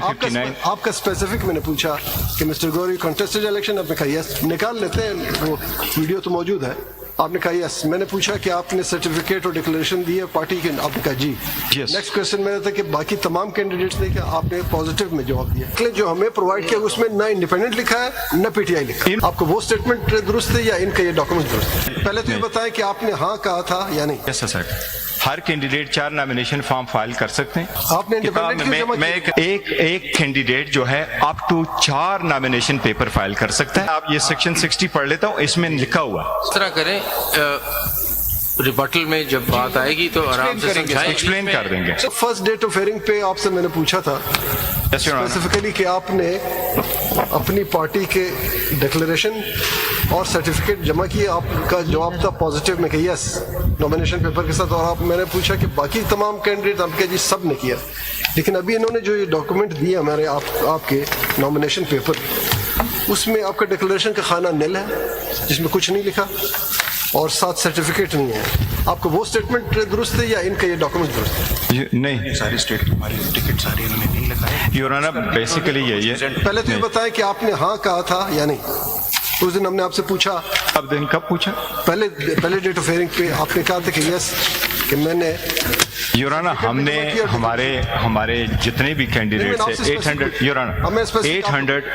آپ کا اسپیسیفک میں نے پوچھا کہ مسٹر گوری کنٹیسٹڈ الیکشن، آپ نے کہا یس، نکال لیتے ہیں، وہ ویڈیو تو موجود ہے، آپ نے کہا یس. میں نے پوچھا کہ آپ نے سرٹیفکیٹ اور ڈکلیریشن دی ہے پارٹی کے، آپ نے کہا جی. نیکسٹ کوشچن میرا تھا کہ باقی تمام کینڈیڈیٹس نے کیا، آپ نے پازیٹیو میں جواب دیا. جو ہمیں پرووائڈ کیا اس میں نہ انڈیپینڈنٹ لکھا ہے نہ پی ٹی آئی لکھا ہے. آپ کو وہ اسٹیٹمنٹ درست ہے یا ان کا یہ ڈاکومنٹ درست ہے؟ پہلے تو یہ بتائیں کہ آپ نے ہاں کہا تھا یا نہیں. یس سر، ہر کینڈیڈیٹ 4 نامینیشن فارم فائل کر سکتے ہیں. آپ نے میں ایک کینڈیڈیٹ جو ہے up to 4 nomination paper file کر سکتا ہے. آپ یہ سیکشن 60 پڑھ لیتا ہوں، اس میں لکھا ہوا. اس طرح کریں، ریبٹل میں جب بات آئے گی تو آرام سے ایکسپلین کر دیں گے. فرسٹ ڈیٹ آف ہیئرنگ پہ آپ سے میں نے پوچھا تھا اسپیسیفکلی کہ آپ نے اپنی پارٹی کے ڈکلیریشن اور سرٹیفکیٹ جمع کیے. آپ کا جواب تھا پازیٹیو میں کہ یس نامینیشن پیپر کے ساتھ. اور آپ میں نے پوچھا کہ باقی تمام کینڈیڈیٹ، آپ کہ جی سب نے کیا. لیکن ابھی انہوں نے جو یہ ڈاکومنٹ دیا ہمارے آپ کے نامینیشن پیپر، اس میں آپ کا ڈکلیریشن کا خانہ نل ہے جس میں کچھ نہیں لکھا اور ساتھ سرٹیفکیٹ نہیں ہے. آپ کو وہ اسٹیٹمنٹ درست ہے یا ان کا یہ ڈاکومنٹ درست ہے؟ نہیں، ساری اسٹیٹ ہماری ٹکٹ ساری انہوں نے نہیں لگائے. یور آنر بیسیکلی یہی ہے. پہلے تو یہ بتائیں کہ آپ نے ہاں کہا تھا یا نہیں. اس دن ہم نے آپ سے پوچھا، اب دن کب پوچھا؟ پہلے ڈیٹ آف ہیئرنگ پہ آپ نے کہا تھا کہ یس کہ میں نے. یور آنر ہم نے ہمارے جتنے بھی کینڈیڈیٹس ہیں 800، یور آنر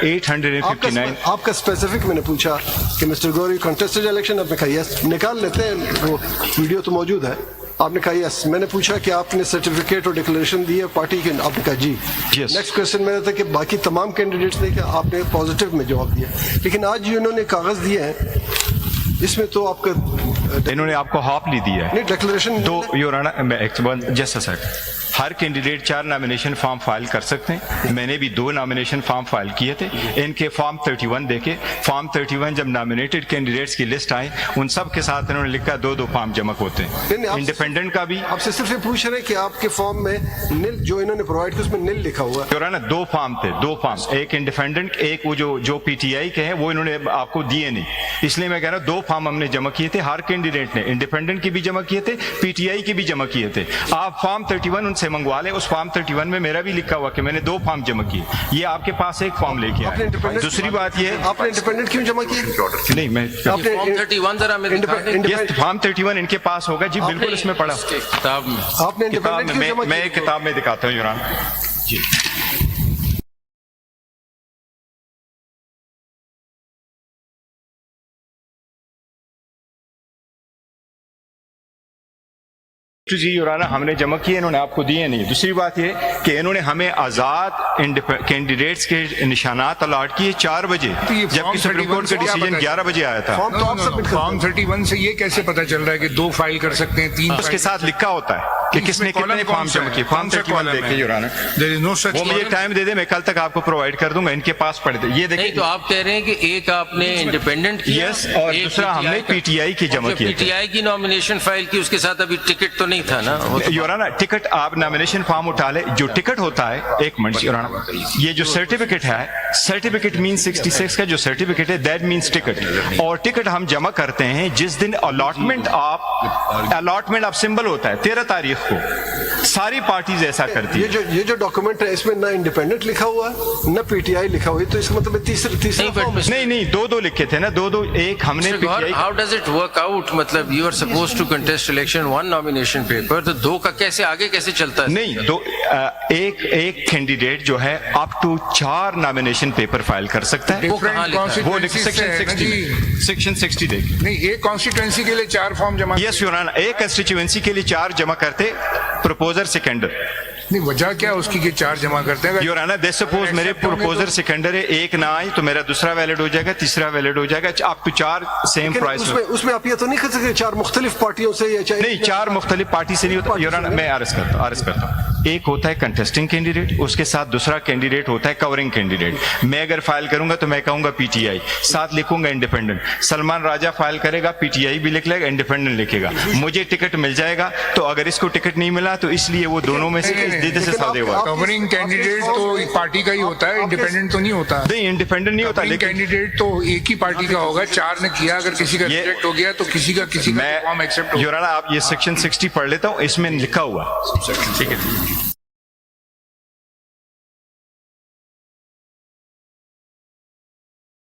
859. آپ کا اسپیسیفک میں نے پوچھا کہ مسٹر گوری کنٹیسٹڈ الیکشن، آپ نے کہا یس، نکال لیتے ہیں، وہ ویڈیو تو موجود ہے. آپ نے کہا یس. میں نے پوچھا کہ آپ نے سرٹیفکیٹ اور ڈکلیریشن دی ہے پارٹی کے، آپ نے کہا جی. نیکسٹ کوشچن میرا تھا کہ باقی تمام کینڈیڈیٹس نے کیا، آپ نے پازیٹیو میں جواب دیا. لیکن آج جو انہوں نے کاغذ دیے ہیں اس میں تو آپ کا انہوں نے آپ کو ہاپلی دیا ہے. نہیں، ڈکلیریشن دو your honour just a second. ہر کینڈیڈیٹ 4 نامینیشن فارم فائل کر سکتے ہیں. میں نے بھی 2 نامینیشن فارم فائل کیے تھے. ان کے فارم 31 دیکھے. فارم 31 جب نامینیٹڈ کینڈیڈیٹس کی لسٹ آئی ان سب کے ساتھ انہوں نے لکھا 2 فارم جمع ہوتے ہیں. انڈیپینڈنٹ کا بھی آپ سے صرف یہ پوچھ رہے ہیں کہ آپ کے فارم میں نل جو انہوں نے پرووائڈ کیا اس میں نل لکھا ہوا ہے. یور آنر 2 فارم تھے، 2 فارم، ایک انڈیپینڈنٹ، ایک وہ جو پی ٹی آئی کے ہیں وہ انہوں نے آپ کو دیے نہیں. اس لیے میں کہہ رہا ہوں 2 فارم ہم نے جمع کیے تھے. ہر کینڈیڈیٹ نے انڈیپینڈنٹ کی بھی جمع کیے تھے، پی ٹی آئی کی بھی جمع کیے تھے. آپ فارم 31 ان سے منگوا لیں. اس فارم 31 میں میرا بھی لکھا ہوا کہ میں نے 2 فارم جمع کیے. یہ آپ کے پاس ایک فارم لے کے آئے. دوسری بات یہ، آپ نے انڈیپینڈنٹ کیوں جمع کیے؟ نہیں، میں فارم 31 ذرا میں دکھا دیں. فارم 31 ان کے پاس ہوگا جی، بالکل اس میں پڑھا. کتاب میں آپ نے انڈیپینڈنٹ کیوں جمع کیے؟ میں کتاب میں دکھاتا ہوں یور آنر. جی جی یور آنر ہم نے جمع کیے، انہوں نے آپ کو دیے نہیں. دوسری بات یہ کہ انہوں نے ہمیں آزاد کینڈیڈیٹس کے نشانات الاٹ کیے 4 بجے، جبکہ سپریم کورٹ کا ڈیسیجن 11 بجے آیا تھا. فارم 31 سے یہ کیسے پتا چل رہا ہے کہ 2 فائل کر سکتے ہیں، 3؟ اس کے ساتھ لکھا ہوتا ہے کہ کس نے کتنے فارم جمع کیے. فارم 31 دیکھیں یور آنر. وہ مجھے ٹائم دے دیں، میں کل تک آپ کو پرووائڈ کر دوں گا. ان کے پاس پڑھ دیں. یہ دیکھیں. نہیں تو آپ کہہ رہے ہیں کہ ایک آپ نے انڈیپینڈنٹ کیا، یس، اور دوسرا ہم نے پی ٹی آئی کی جمع کی. پی ٹی آئی کی نامینیشن فائل کی، اس کے ساتھ ابھی ٹکٹ تو نہیں تھا نا. یور آنر ٹکٹ آپ نامینیشن فارم اٹھا لے. جو ٹکٹ ہوتا ہے، ایک منٹ یور آنر، یہ جو سرٹیفکیٹ ہے، سرٹیفکیٹ مین 66 کا جو سرٹیفکیٹ ہے دیٹ مینس ٹکٹ. اور ٹکٹ ہم جمع کرتے ہیں جس دن الاٹمنٹ آف سمبل ہوتا ہے 13 تاریخ کو. ساری پارٹیز ایسا کرتی ہے. یہ جو ڈاکومنٹ ہے اس میں نہ انڈیپینڈنٹ لکھا ہوا ہے نہ پی ٹی آئی لکھا ہوا ہے، تو اس کا مطلب تیسرا فارم نہیں 2 لکھے تھے نا. 2 ایک ہم نے P T I. How does it work out? مطلب you are suppose to contest election 1 nomination paper, تو 2 کا کیسے آگے کیسے چلتا ہے؟ نہیں، ایک کینڈیڈیٹ جو ہے up to 4 nomination paper file کر سکتا ہے. وہ کہاں لکھا ہے؟ وہ سیکشن 60 دیکھیں. نہیں، ایک کانسٹیٹوئنسی کے لیے 4 فارم جمع. یس یور آنر، ایک کنسٹیچوئنسی کے لیے 4 جمع کرتے، پروپوزر سیکنڈر. نہیں، وجہ کیا اس کی کہ 4 جمع کرتے ہیں؟ یور آنر دے سپوز میرے پروپوزر سیکنڈر ہے، ایک نہ آئی تو میرا دوسرا ویلڈ ہو جائے گا، تیسرا ویلڈ ہو جائے گا. Up to 4 same price. اس میں آپ یہ تو نہیں کہہ سکتے 4 مختلف پارٹیوں سے یا نہیں، 4 مختلف پارٹی سے نہیں ہوتا. یور آنر میں عرض کرتا ہوں. ایک ہوتا ہے کنٹیسٹنگ کینڈیڈیٹ، اس کے ساتھ دوسرا کینڈیڈیٹ ہوتا ہے کورنگ کینڈیڈیٹ. میں اگر فائل کروں گا تو میں کہوں گا پی ٹی آئی، ساتھ لکھوں گا انڈیپینڈنٹ. سلمان راجہ فائل کرے گا، پی ٹی آئی بھی لکھ لے گا، انڈیپینڈنٹ لکھے گا. مجھے ٹکٹ مل جائے گا، تو اگر اس کو ٹکٹ نہیں ملا تو اس لیے وہ دونوں میں سے سودے ہوا. کورنگ کینڈیڈیٹ تو پارٹی کا ہی ہوتا ہے، انڈیپینڈنٹ تو نہیں ہوتا. نہیں، انڈیپینڈنٹ نہیں ہوتا، لیکن کینڈیڈیٹ تو ایک ہی پارٹی کا ہوگا. 4 نے کیا، اگر کسی کا ریجیکٹ ہو گیا تو کسی کا فارم ایکسپٹ ہوگا. یور آنر آپ یہ سیکشن 60 پڑھ لیتا ہوں، اس میں لکھا ہوا. ٹھیک ہے.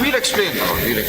We'll explain.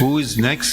Who is next?